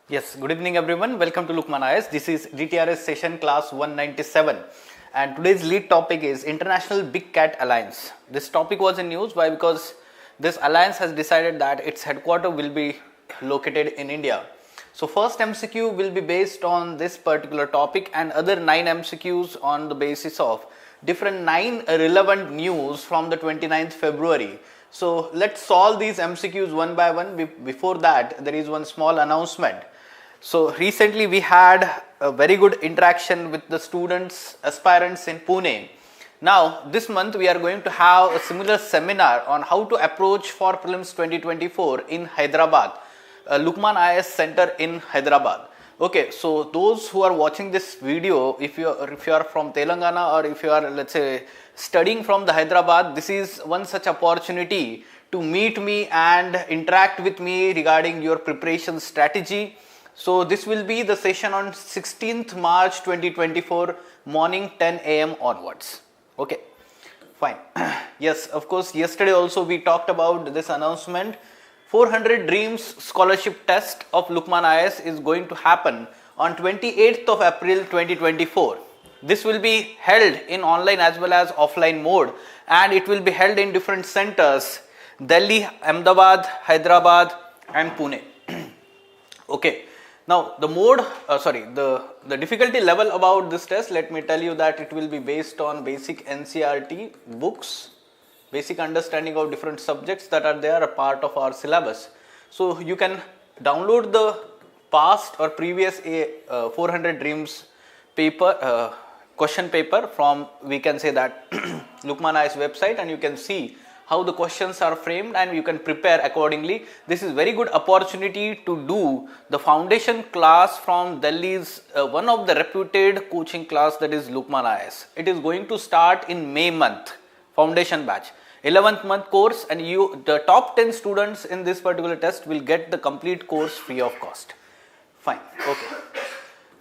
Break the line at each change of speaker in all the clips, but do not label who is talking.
Yes, good evening everyone. Welcome to Lukmaan IAS. This is DTRS session class 197 and today's lead topic is International Big Cat Alliance. This topic was in news. Why? Because this alliance has decided that its headquarters will be located in India. So first MCQ will be based on this particular topic and other 9 MCQs on the basis of different 9 relevant news from the 29th February. So let's solve these MCQs one by one. Before that, there is one small announcement. So recently we had a very good interaction with the students, aspirants in Pune. Now this month we are going to have a similar seminar on how to approach for Prelims 2024 in Hyderabad, Lukmaan IAS Center in Hyderabad. Okay, so those who are watching this video, if you are from Telangana or if you are, let's say, studying from the Hyderabad, this is one such opportunity to meet me and interact with me regarding your preparation strategy. So this will be the session on 16th March 2024 morning 10 a.m. onwards. Okay, fine. Yes, of course, yesterday also we talked about this announcement. 400 Dreams Scholarship Test of Lukmaan IAS is going to happen on 28th of April 2024. This will be held in online as well as offline mode and it will be held in different centers: Delhi, Ahmedabad, Hyderabad and Pune. Okay. Now the the difficulty level about this test, let me tell you that it will be based on basic NCERT books, basic understanding of different subjects that are there, a part of our syllabus. So you can download the past or previous 400 Dreams paper, question paper from, we can say that, Lukmaan IAS website, and you can see how the questions are framed and you can prepare accordingly. This is very good opportunity to do the foundation class from Delhi's one of the reputed coaching class, that is Lukmaan IAS. It is going to start in May month, foundation batch, 11th month course, and the top 10 students in this particular test will get the complete course free of cost. Fine. Okay.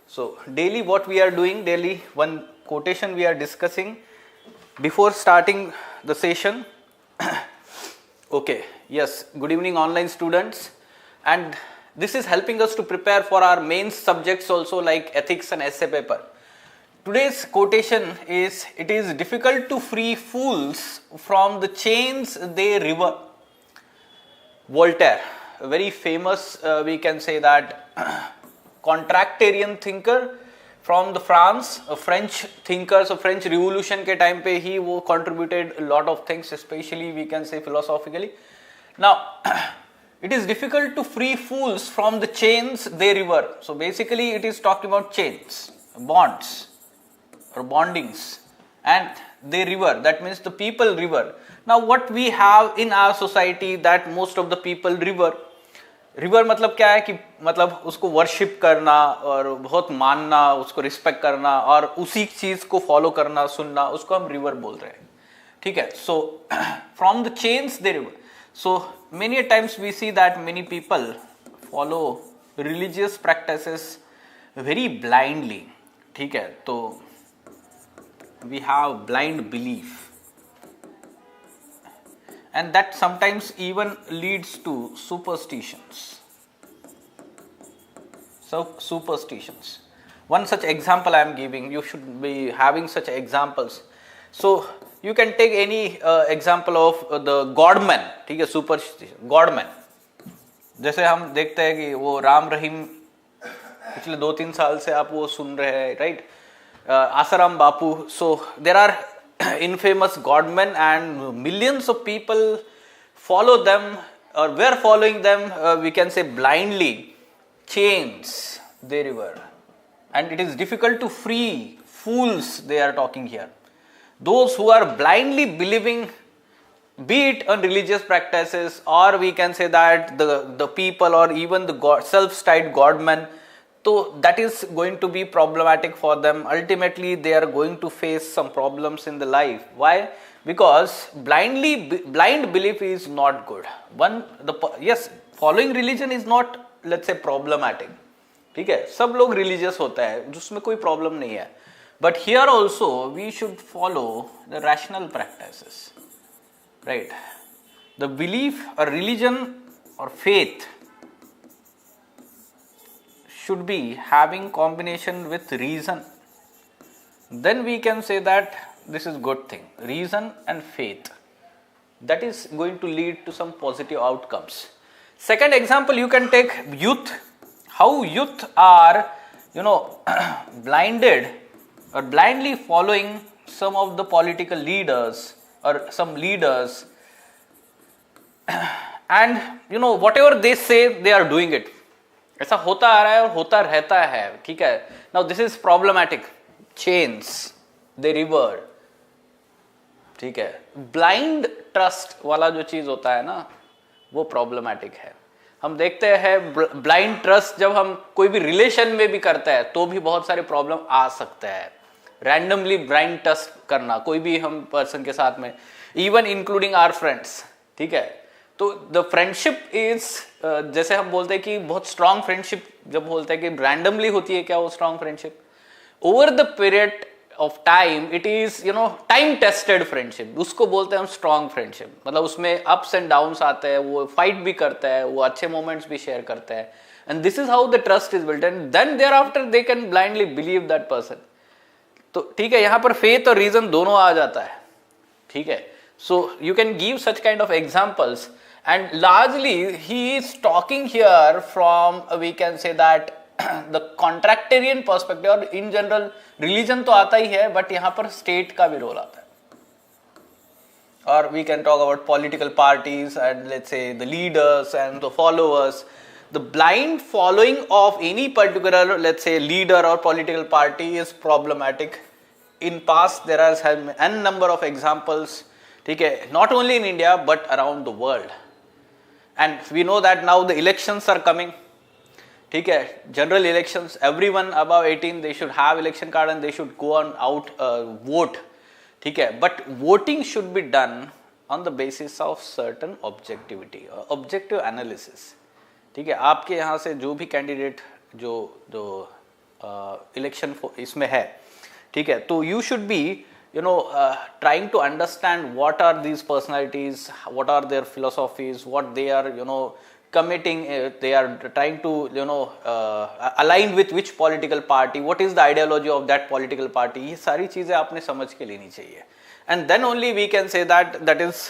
So daily what we are doing, daily one quotation we are discussing before starting the session. Okay, yes, good evening online students, and this is helping us to prepare for our main subjects also, like ethics and essay paper. Today's quotation is, it is difficult to free fools from the chains they river. Voltaire, a very famous, we can say that, contractarian thinker from the France, a French thinker. So French Revolution के time पे ही वो contributed a lot of things, especially we can say philosophically. Now, it is difficult to free fools from the chains they river. So basically it is talking about chains, bonds or bondings, and they river, that means the people river. Now what we have in our society, that most of the people river. River मतलब क्या है कि मतलब उसको worship करना और बहुत मानना, उसको रिस्पेक्ट करना और उसी चीज को फॉलो करना, सुनना, उसको हम रिवर बोल रहे हैं. ठीक है. So from the chains they river. So many times we see that many people follow religious practices very blindly. ठीक है. तो we have blind belief, and that sometimes even leads to superstitions. So superstitions, one such example I am giving, you should be having such examples. So you can take any example of the godman. ठीक है, superstition, godman. जैसे हम देखते हैं कि वो राम रहीम पिछले 2-3 साल से आप वो सुन रहे हैं, right? Asaram Bapu. So there are infamous godmen and millions of people follow them or were following them, we can say blindly. Chains they river, and it is difficult to free fools they are talking here. Those who are blindly believing, be it on religious practices or we can say that the people or even the God, self-styled godmen. So that is going to be problematic for them. Ultimately they are going to face some problems in the life. Why? Because blind belief is not good. Yes, following religion is not, let's say, problematic. ठीक है, सब लोग religious होता है, जिसमें कोई problem नहीं है. But here also we should follow the rational practices, right? The belief or religion or faith should be having combination with reason, then we can say that this is good thing. Reason and faith, that is going to lead to some positive outcomes. Second example, you can take youth. How youth are, blinded or blindly following some of the political leaders or some leaders, and whatever they say they are doing it. ऐसा होता आ रहा है और होता रहता है, ठीक है. Now this is problematic. Chains, they revert, ठीक है. ब्लाइंड ट्रस्ट वाला जो चीज होता है ना, वो प्रॉब्लमैटिक है. हम देखते हैं ब्लाइंड ट्रस्ट जब हम कोई भी रिलेशन में भी करते हैं तो भी बहुत सारे प्रॉब्लम आ सकते हैं. रैंडमली ब्लाइंड ट्रस्ट करना कोई भी हम पर्सन के साथ में, इवन इंक्लूडिंग आवर फ्रेंड्स, ठीक है. तो द फ्रेंडशिप इज, जैसे हम बोलते हैं कि बहुत स्ट्रांग फ्रेंडशिप जब बोलते हैं कि रैंडमली होती है क्या वो strong friendship, over the period of time it is time tested friendship, उसको बोलते हैं हम स्ट्रांग फ्रेंडशिप. मतलब उसमें अप्स एंड डाउन्स आते हैं, वो फाइट भी करते हैं, वो अच्छे मोमेंट्स भी शेयर करते हैं, and this is how the trust is built, and then thereafter they can blindly believe that person. तो ठीक है, यहाँ पर फेथ और रीजन दोनों आ जाता है, ठीक है. So you can give such kind of examples, and largely he is talking here from, we can say that the contractarian perspective. और इन जनरल रिलीजन तो आता ही है, बट यहाँ पर स्टेट का भी रोल आता है. और we can talk about political parties and let's say the leaders and the followers. The blind following of any particular, let's say, leader or political party is problematic. In past, there are n number of examples, okay, not only in India but around the world. And we know that now the elections are coming. Okay, general elections. Everyone above 18, they should have election card and they should go on out vote. Okay, but voting should be done on the basis of certain objectivity or objective analysis. ठीक है, आपके यहाँ से जो भी candidate जो election इसमें है, ठीक है, तो you should be trying to understand what are these personalities, what are their philosophies, what they are committing, they are trying to align with which political party, what is the ideology of that political party. ये सारी चीजें आपने समझ के लेनी चाहिए, and then only we can say that is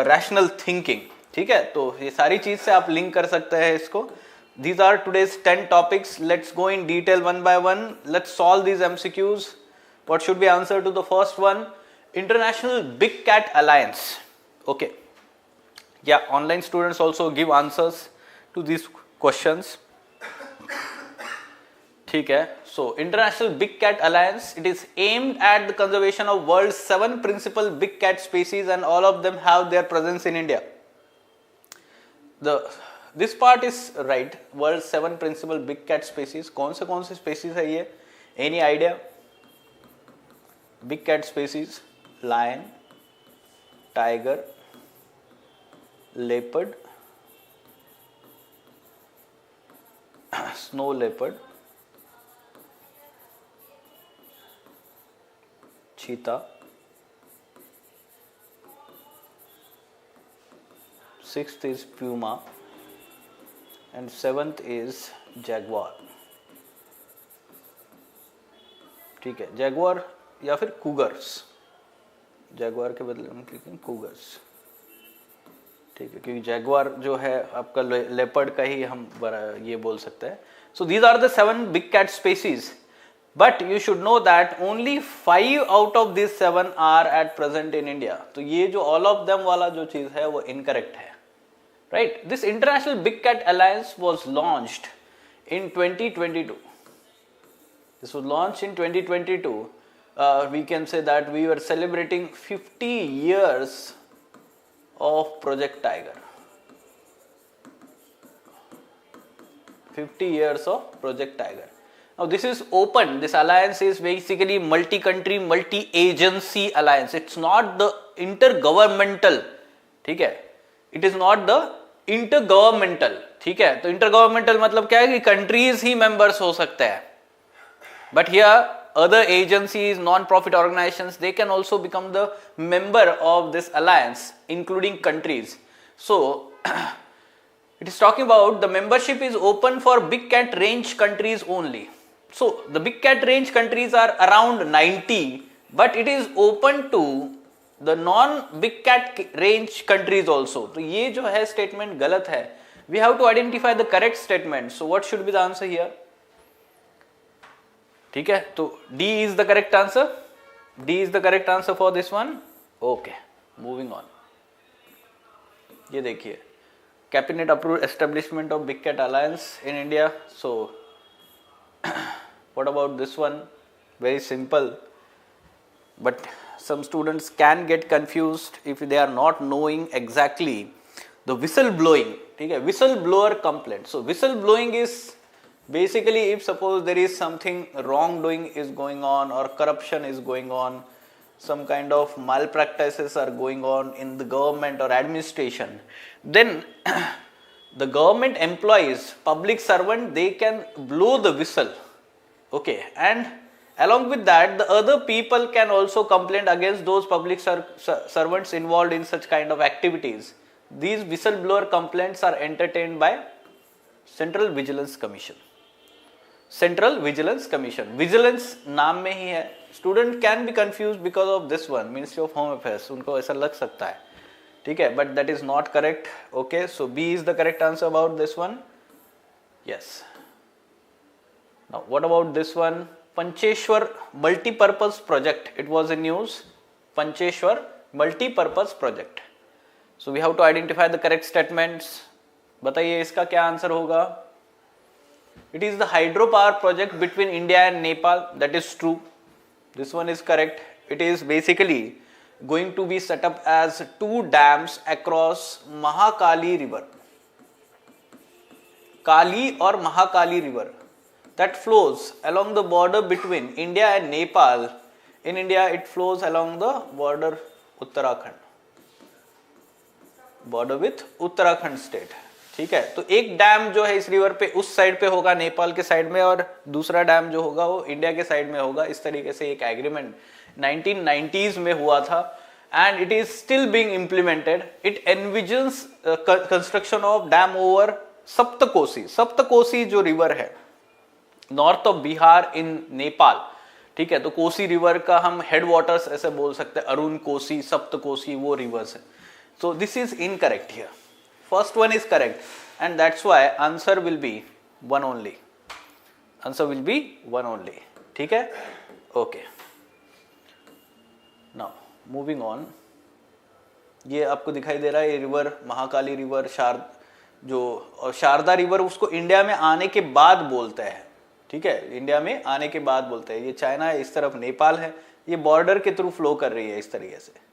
rational thinking. ठीक है, तो ये सारी चीज से आप लिंक कर सकते हैं इसको. These are today's 10 topics. Let's go in detail one by one. Let's solve these MCQs. What should be answer to the first one? International Big Cat Alliance. Okay. Yeah, online students also give answers to these questions. ठीक है, so International Big Cat Alliance, it is aimed at the conservation of world's 7 principal big cat species, and all of them have their presence in India. This part is right. World's 7 principal big cat species. कौन से species है ये? Any idea? Big cat species: lion, tiger, leopard, snow leopard, cheetah, 6th is puma, and 7th is jaguar. ठीक है, jaguar या फिर cougars. jaguar के बदले हम लिखेंगे cougars. ठीक है, क्योंकि jaguar जो है आपका leopard का ही हम ये बोल सकते हैं. So these are the 7 big cat species, but you should know that only 5 out of these 7 are at present in India. तो ये जो all of them वाला जो चीज है वो incorrect है. Right, this International Big Cat Alliance was launched in 2022. This was launched in 2022. We can say that we were celebrating 50 years of Project Tiger. 50 years of Project Tiger. Now this is open. This alliance is basically multi-country, multi-agency alliance. It's not the intergovernmental. ठीक है, it is not the intergovernmental. ठीक है, तो intergovernmental मतलब क्या है कि countries ही members हो सकते हैं, but here other agencies, non profit organisations, they can also become the member of this alliance including countries. So It is talking about the membership is open for big cat range countries only. So the big cat range countries are around 90, but it is open to the non big cat range countries also. तो ये जो है statement गलत है. We have to identify the correct statement. So what should be the answer here? ठीक है, तो D is the correct answer. D is the correct answer for this one. Okay, moving on. ये देखिए, cabinet approved establishment of big cat alliance in India. So what about this one? Very simple, but some students can get confused if they are not knowing exactly the whistleblowing. ठीक है, whistleblower complaint. So whistleblowing is basically if suppose there is something wrongdoing is going on or corruption is going on, some kind of malpractices are going on in the government or administration, then the government employees, public servant, they can blow the whistle. Okay, and along with that, the other people can also complain against those public servants involved in such kind of activities. These whistleblower complaints are entertained by Central Vigilance Commission. Central Vigilance Commission. Vigilance नाम में ही है. Student can be confused because of this one, Ministry of Home Affairs. उनको ऐसा लग सकता है, ठीक है, but that is not correct. Okay, so B is the correct answer about this one. Yes. Now what about this one? Pancheshwar multi-purpose project. It was in news. Pancheshwar multi-purpose project. So we have to identify the correct statements. बताइए इसका क्या answer होगा? It is the hydropower project between India and Nepal. That is true. This one is correct. It is basically going to be set up as 2 dams across Mahakali river. Kali or Mahakali river that flows along the border between India and Nepal. In India, it flows along the border Uttarakhand. Border with Uttarakhand state. ठीक है, तो एक dam जो है इस river पे उस side पे होगा नेपाल के साइड में और दूसरा डैम जो होगा वो इंडिया के साइड में होगा. इस तरीके से एक एग्रीमेंट 1990s में हुआ था and it is still being implemented. It envisions construction of dam over Saptakosi. Saptakosi जो रिवर है नॉर्थ ऑफ बिहार इन नेपाल, ठीक है, तो कोसी रिवर का हम हेड वाटर्स ऐसे बोल सकते हैं, अरुण कोसी, सप्तकोसी, वो रिवर्स है. So this is incorrect here. First one is correct and that's why answer will be one only. Answer will be one only. ठीक है? Okay. Now moving on. ये आपको दिखाई दे रहा है ये रिवर महाकाली रिवर जो शारदा रिवर उसको इंडिया में आने के बाद बोलते हैं. ठीक है, इंडिया में आने के बाद बोलते हैं. ये चाइना है, इस तरफ नेपाल है, ये बॉर्डर के थ्रू फ्लो कर रही है इस तरीके से.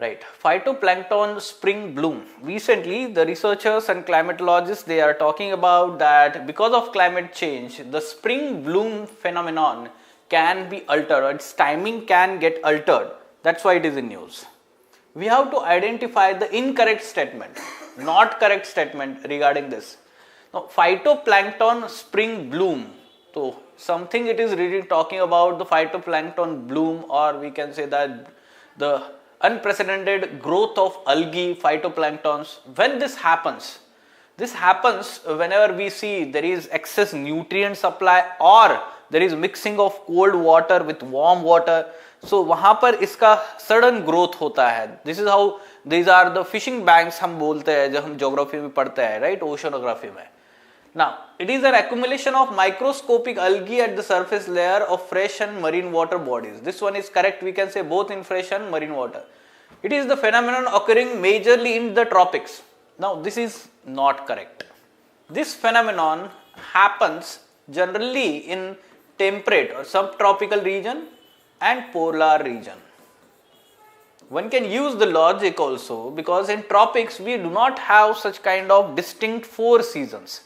Right, phytoplankton spring bloom. Recently, the researchers and climatologists, they are talking about that because of climate change, the spring bloom phenomenon can be altered, or its timing can get altered. That's why it is in news. We have to identify the incorrect statement, not correct statement regarding this. Now, phytoplankton spring bloom. So, something it is really talking about the phytoplankton bloom, or we can say that the unprecedented growth of algae, phytoplanktons. When this happens whenever we see there is excess nutrient supply or there is mixing of cold water with warm water. So वहाँ पर इसका sudden growth होता है. This is how these are the fishing banks हम बोलते हैं जब हम geography में पढ़ते हैं, right, oceanography में. Now, it is an accumulation of microscopic algae at the surface layer of fresh and marine water bodies. This one is correct. We can say both in fresh and marine water. It is the phenomenon occurring majorly in the tropics. Now, this is not correct. This phenomenon happens generally in temperate or subtropical region and polar region. One can use the logic also because in tropics we do not have such kind of distinct 4 seasons.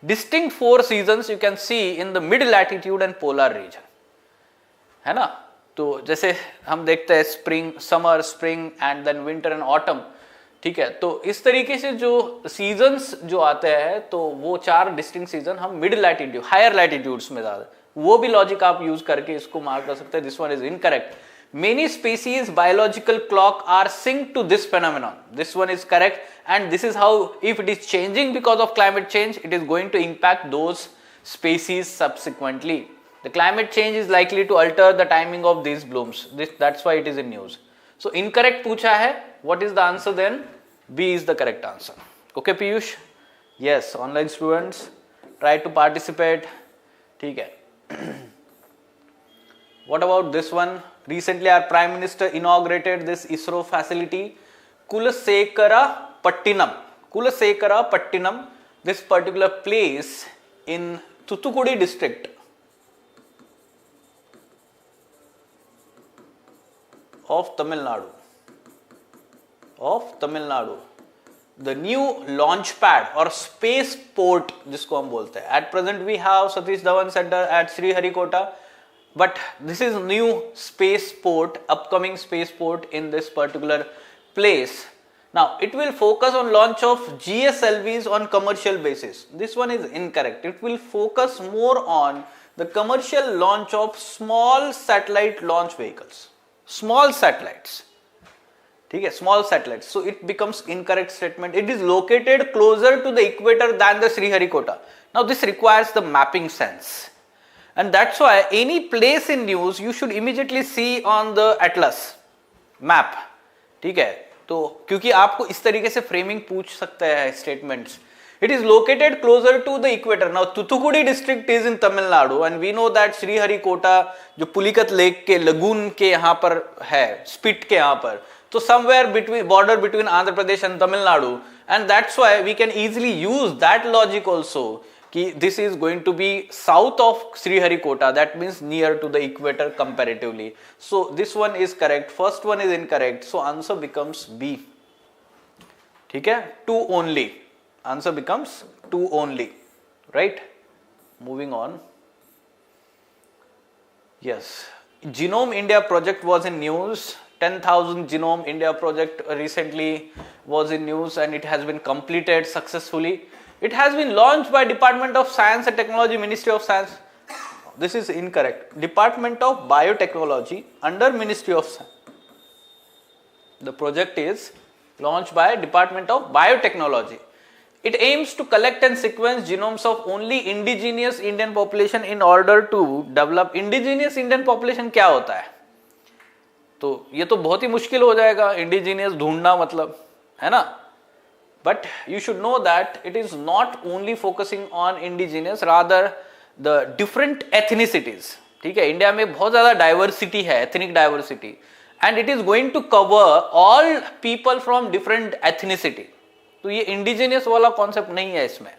Distinct 4 seasons you can see in the mid latitude and polar region, है ना. तो जैसे हम देखते हैं spring, summer, spring and then winter and autumn, ठीक है, तो इस तरीके से जो सीजन्स जो आते हैं तो वो 4 डिस्टिंक्ट सीजन हम मिड लैटिट्यूड, हायर लैटिट्यूड्स में ज्यादा, वो भी लॉजिक आप यूज करके इसको मार्क कर सकते हैं. This one is incorrect Many species biological clock are synced to this phenomenon. This one is correct, and this is how, if it is changing because of climate change, it is going to impact those species subsequently. The climate change is likely to alter the timing of these blooms. That's why it is in news. So incorrect पूछा है. What is the answer then? B is the correct answer. Okay, Piyush? Yes, online students try to participate. ठीक है. What about this one? Recently our Prime Minister inaugurated this ISRO facility, Kulasekara-Pattinam, this particular place in Thoothukudi district of Tamil Nadu. The new launch pad or space port जिसको हम बोलते हैं. At present we have Satish Dhawan Center at Sriharikota, but this is new space port, upcoming space port in this particular place. Now it will focus on launch of GSLVs on commercial basis. This one is incorrect. It will focus more on the commercial launch of small satellite launch vehicles. Small satellites. Okay, small satellites. So it becomes incorrect statement. It is located closer to the equator than the Sriharikota. Now this requires the mapping sense. And that's why any place in news you should immediately see on the atlas map. ठीक है, तो क्योंकि आपको इस तरीके से framing पूछ सकता है statements. It is located closer to the equator. Now Thoothukudi district is in Tamil Nadu and we know that Sriharikota जो पुलिकत लेक के लगून के यहाँ पर है, स्पिट के यहाँ पर, तो somewhere between border between Andhra Pradesh and Tamil Nadu, and that's why we can easily use that logic also. This is going to be south of Sriharikota, that means near to the equator comparatively. So this one is correct, first one is incorrect, so answer becomes B. ठीक है, 2 only. Answer becomes 2 only, right? Moving on. Yes, Genome India project was in news. 10,000 Genome India project recently was in news and it has been completed successfully. It has been launched by Department of Science and Technology, Ministry of Science. This is incorrect. Department of Biotechnology under Ministry of Science. The project is launched by Department of Biotechnology. It aims to collect and sequence genomes of only indigenous Indian population in order to develop. Indigenous Indian population क्या होता है? तो ये तो बहुत ही मुश्किल हो जाएगा इंडिजीनियस ढूंढना, मतलब है ना. But you should know that it is not only focusing on indigenous, rather the different ethnicities. ठीक है, इंडिया में बहुत ज़्यादा डाइवर्सिटी है, ethnic diversity, and it is going to cover all people from different ethnicity. तो ये indigenous वाला concept नहीं है इसमें.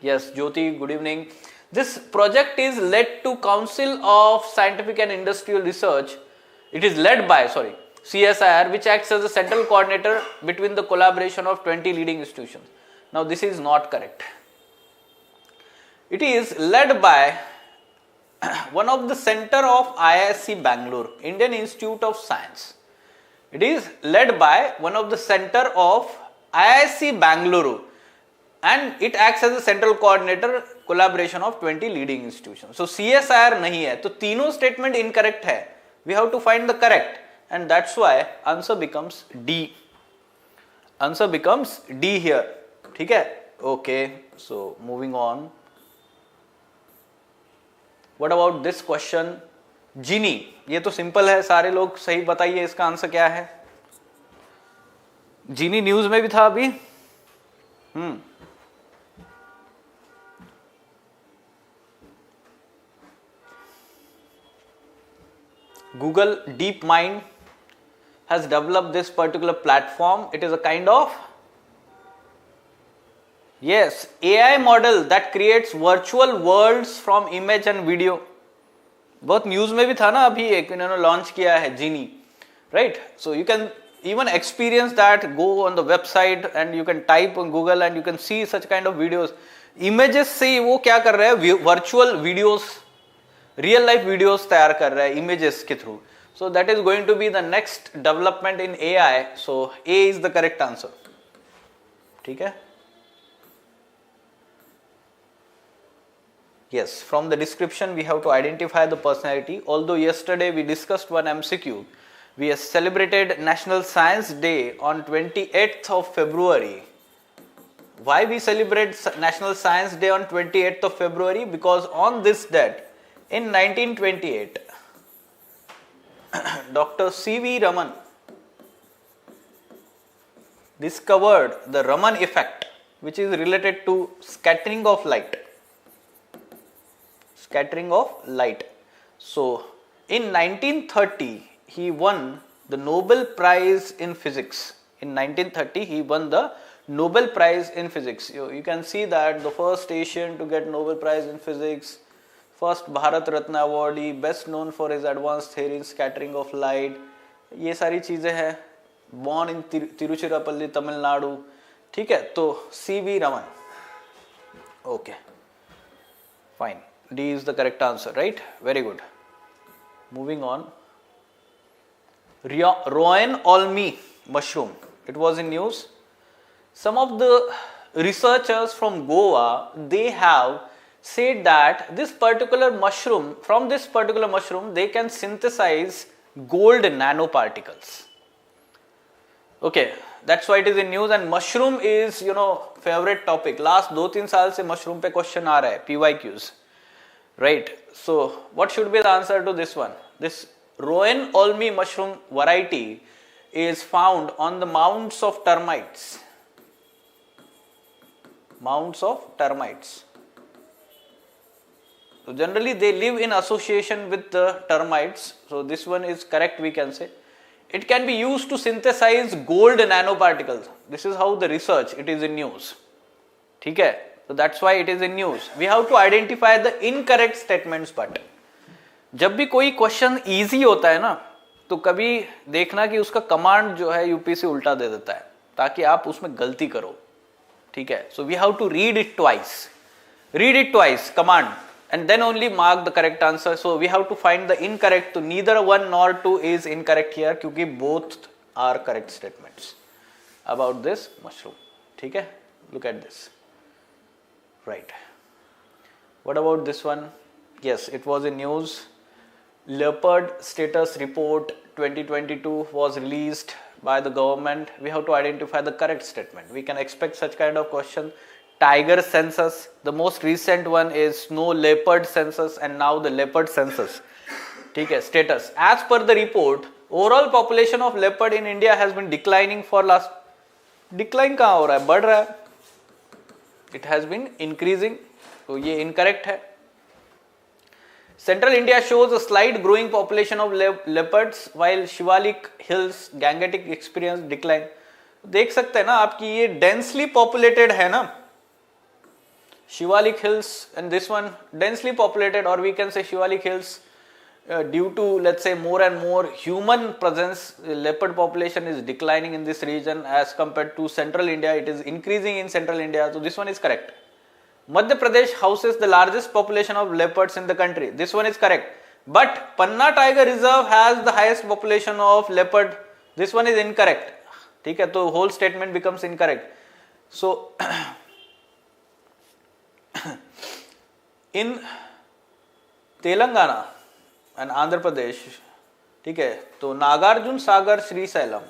Yes, Jyoti, good evening. This project is led to Council of Scientific and Industrial Research. It is led by, CSIR, which acts as a central coordinator between the collaboration of 20 leading institutions. Now this is not correct. It is led by one of the center of IISc Bangalore, Indian Institute of Science. It is led by one of the center of IISc Bangalore and it acts as a central coordinator collaboration of 20 leading institutions. So CSIR नहीं है, तो तीनों statement incorrect है. We have to find the correct, and that's why answer becomes D. Answer becomes D here. ठीक है? Okay, so moving on. What about this question? Genie. ये तो simple है, सारे लोग सही बताइए इसका आंसर क्या है. जीनी न्यूज में भी था अभी. Google DeepMind has developed this particular platform. It is a kind of AI model that creates virtual worlds from image and video. बहुत न्यूज में भी था ना अभी, एक इन्होंने लॉन्च किया है जीनी, right? So you can even experience that. Go on the website and you can type on Google and you can see such kind of videos. Images से वो क्या कर रहे हैं, virtual videos, real life videos तैयार कर रहा है images के through. So that is going to be the next development in AI. So A is the correct answer. ठीक है? Yes, from the description we have to identify the personality. Although yesterday we discussed one MCQ, we have celebrated National Science Day on 28th of February. Why we celebrate National Science Day on 28th of February? Because on this date in 1928, Dr. C.V. Raman discovered the Raman Effect, which is related to scattering of light. Scattering of light. So, in 1930, he won the Nobel Prize in Physics. In 1930, he won the Nobel Prize in Physics. You can see that the first Asian to get Nobel Prize in Physics, first Bharat Ratna awardee, best known for his advanced theory in scattering of light. ये सारी चीजें हैं. Born in Tiruchirappalli, Tamil Nadu. ठीक है, तो C.V. Raman. Okay, fine. D is the correct answer, right? Very good. Moving on. Rowan Olmi mushroom. It was in news. Some of the researchers from Goa, they have said that this particular mushroom, from this particular mushroom, they can synthesize gold nanoparticles. Okay, that's why it is in news, and mushroom is, favorite topic. Last 2-3 साल से mushroom पे question आ रहा है, PYQs. Right, so what should be the answer to this one? This Rowan Olmi mushroom variety is found on the mounds of termites. Mounds of termites. So generally they live in association with the termites. So this one is correct, we can say. It can be used to synthesize gold nanoparticles. This is how the research, it is in news. ठीक है? So that's why it is in news. We have to identify the incorrect statements. But जब भी कोई question easy होता है ना, तो कभी देखना कि उसका कमांड जो है यूपीएससी उल्टा दे देता है ताकि आप उसमें गलती करो. ठीक है? So we have to read it twice. Read it twice, command, and then only mark the correct answer. So we have to find the incorrect. So neither 1 nor 2 is incorrect here क्योंकि both are correct statements about this mushroom. ठीक है? Look at this. Right. What about this one? Yes, it was in news. Leopard Status Report 2022 was released by the government. We have to identify the correct statement. We can expect such kind of question. Tiger census. The most recent one is snow leopard census, and now the leopard census. Okay, status. As per the report, overall population of leopard in India has been declining for last. Decline कहाँ हो रहा है? बढ़ रहा है. It has been increasing. तो ये incorrect है. Central India shows a slight growing population of leopards while Shivalik Hills Gangetic experience decline. देख सकते हैं ना आपकी ये densely populated है ना, Shivalik Hills, and this one densely populated, or we can say Shivalik Hills, due to, let's say, more and more human presence, leopard population is declining in this region as compared to Central India. It is increasing in Central India. So this one is correct. Madhya Pradesh houses the largest population of leopards in the country. This one is correct. But Panna Tiger Reserve has the highest population of leopard. This one is incorrect. ठीक है, तो whole statement becomes incorrect. So in Telangana and Andhra Pradesh, ठीक है, तो Nagarjuna Sagar Srisailam,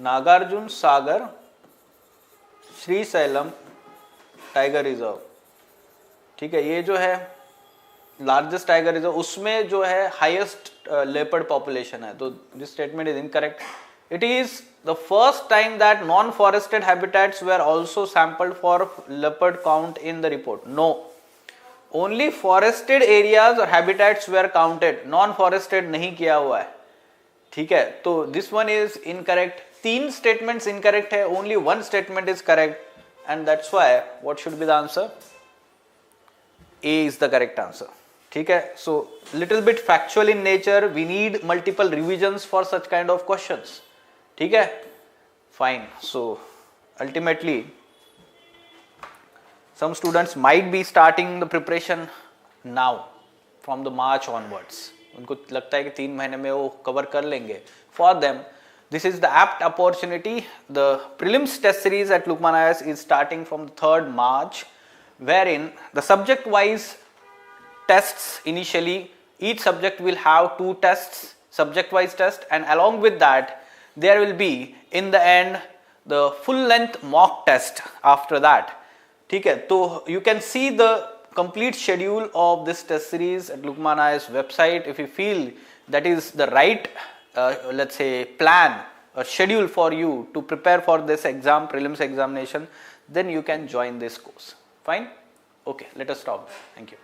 Nagarjuna Sagar Srisailam tiger reserve, ठीक है, ये जो है लार्जेस्ट टाइगर रिजर्व, उसमें जो है हाईएस्ट लेपर्ड पॉपुलेशन है. तो this statement is incorrect. It is the first time that non-forested habitats were also sampled for leopard count in the report. No, only forested areas or habitats were counted. Non-forested नहीं किया हुआ है. ठीक है, तो this one is incorrect. 3 statements incorrect है, only 1 statement is correct, and that's why what should be the answer? A is the correct answer. ठीक है, so little bit factual in nature. We need multiple revisions for such kind of questions. ठीक है, fine. So ultimately some students might be starting the preparation now from the March onwards. उनको लगता है कि 3 महीने में वो कवर कर लेंगे. For them this is the apt opportunity. The prelims test series at Lukmaan IAS is starting from the 3rd March. wherein the subject wise tests initially, each subject will have 2 tests, subject wise test, and along with that there will be in the end the full length mock test after that. ठीक है, तो you can see the complete schedule of this test series at Lukmaan IAS website. If you feel that is the right let's say plan or schedule for you to prepare for this exam, prelims examination, then you can join this course. Fine? Okay, let us stop. Thank you.